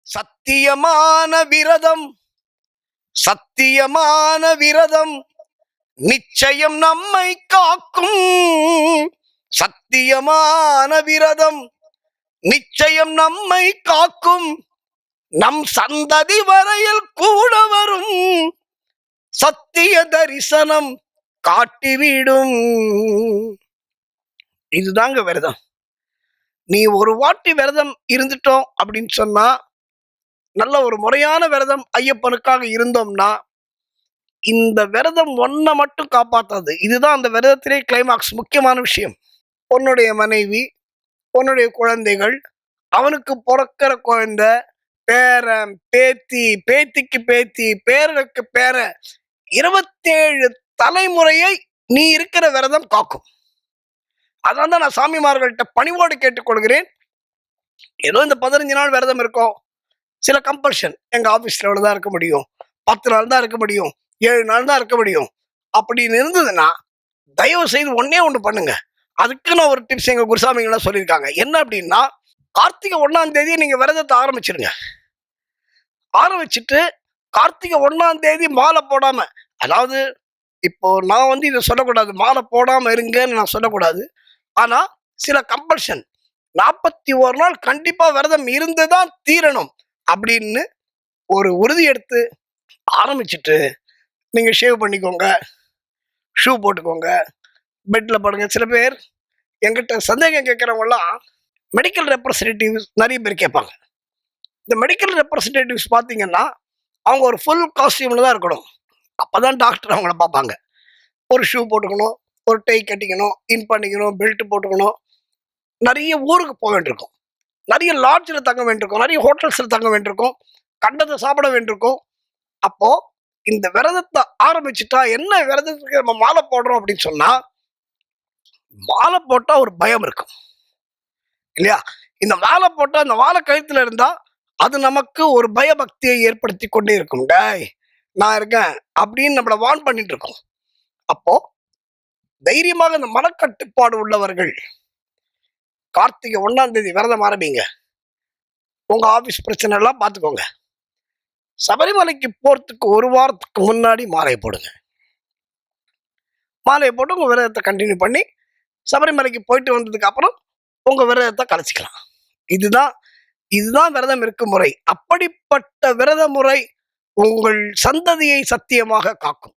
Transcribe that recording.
சத்தியமான விரதம், சத்தியமான விரதம் நிச்சயம் நம்மை காக்கும். சத்தியமான விரதம் நிச்சயம் நம்மை காக்கும். நம் சந்ததி வரையில் கூட வரும். சத்திய தரிசனம் காட்டிவிடும். இதுதாங்க விரதம். நீ ஒரு வாட்டி விரதம் இருந்துட்டோம் அப்படின்னு சொன்னா, நல்ல ஒரு முறையான விரதம் ஐயப்பனுக்காக இருந்தோம்னா, இந்த விரதம் ஒன்ன மட்டும் காப்பாத்தாது. இதுதான் அந்த விரதத்திலே கிளைமாக்ஸ், முக்கியமான விஷயம். உன்னுடைய மனைவி, உன்னுடைய குழந்தைகள், அவனுக்கு பிறக்கிற குழந்தை, பேரன், பேத்தி, பேத்திக்கு பேத்தி, பேரனுக்கு பேரன், 27 தலைமுறையை நீ இருக்கிற விரதம் காக்கும். அதான் தான் நான் சாமிமார்கள்ட்ட பணிவோடு கேட்டுக்கொள்கிறேன். ஏதோ இந்த 15 நாள் விரதம் இருக்கும், சில கம்பல்ஷன், எங்க ஆபீஸ்ல தான் இருக்க முடியும், 10 நாள் தான் இருக்க முடியும், 7 நாள் தான் இருக்க முடியும் அப்படின்னு இருந்ததுன்னா, தயவு செய்து ஒன்னே ஒண்ணு பண்ணுங்க. அதுக்கு நான் ஒரு டிப்ஸ் எங்க குருசாமிங்கெல்லாம் சொல்லியிருக்காங்க. என்ன அப்படின்னா, கார்த்திகை 1ஆம் தேதி நீங்க விரதத்தை ஆரம்பிச்சிருங்க. ஆரம்பிச்சுட்டு கார்த்திகை 1ஆம் தேதி மாலை போடாம, அதாவது இப்போ நான் இதை சொல்லக்கூடாது, மாலை போடாம இருங்கன்னு நான் சொல்லக்கூடாது. ஆனா சில கம்பல்ஷன், 41 நாள் கண்டிப்பா விரதம் இருந்துதான் தீரணும் அப்படின்னு ஒரு உறுதி எடுத்து ஆரம்பிச்சுட்டு நீங்க ஷேவ் பண்ணிக்கோங்க, ஷூ போட்டுக்கோங்க, பெட்ல படுங்க. சில பேர் என்கிட்ட சந்தேகம் கேட்கறவங்கலாம் மெடிக்கல் ரெப்ரசன்டேட்டிவ்ஸ் நிறைய பேர் கேட்பாங்க. இந்த மெடிக்கல் ரெப்ரசன்டேட்டிவ்ஸ் பார்த்தீங்கன்னா, அவங்க ஒரு ஃபுல் காஸ்டியூம்ல தான் இருக்கணும். அப்பதான் டாக்டர் அவங்கள பார்ப்பாங்க. ஒரு ஷூ போட்டுக்கணும், ஒரு டை கட்டிக்கணும், இன் பண்ணிக்கணும், பெல்ட் போட்டுக்கணும். நிறைய ஊருக்கு போக வேண்டியிருக்கும், நிறைய லாட்ஜில் தங்க வேண்டியிருக்கும், நிறைய ஹோட்டல்ஸில் தங்க வேண்டியிருக்கும், கண்டதை சாப்பிட வேண்டியிருக்கும். அப்போ இந்த விரதத்தை ஆரம்பிச்சுட்டா, என்ன விரதத்துக்கு நம்ம மாலை போடுறோம் அப்படின்னு சொன்னா, மாலை போட்டா ஒரு பயம் இருக்கும் இல்லையா? இந்த மாலை போட்டா, அந்த மாலை கழுத்துல இருந்தா அது நமக்கு ஒரு பயபக்தியை ஏற்படுத்தி கொண்டே இருக்கும். டேய் நான் இருக்கேன் அப்படின்னு நம்மளை வார்ன் பண்ணிட்டு இருக்கோம். அப்போ தைரியமாக இந்த மனக்கட்டுப்பாடு உள்ளவர்கள் கார்த்திகை 1ஆம் தேதி விரதம் ஆரம்பிங்க. உங்க ஆபீஸ் பிரச்சனை எல்லாம் பார்த்துக்கோங்க. சபரிமலைக்கு போறதுக்கு ஒரு வாரத்துக்கு முன்னாடி மாலையை போடுங்க. மாலையை போட்டு உங்க விரதத்தை கண்டினியூ பண்ணி சபரிமலைக்கு போயிட்டு வந்ததுக்கு அப்புறம் உங்க விரதத்தை கலைச்சிக்கலாம். இதுதான் விரதம் இருக்கும் முறை. அப்படிப்பட்ட விரத முறை உங்கள் சந்ததியை சத்தியமாக காக்கும்.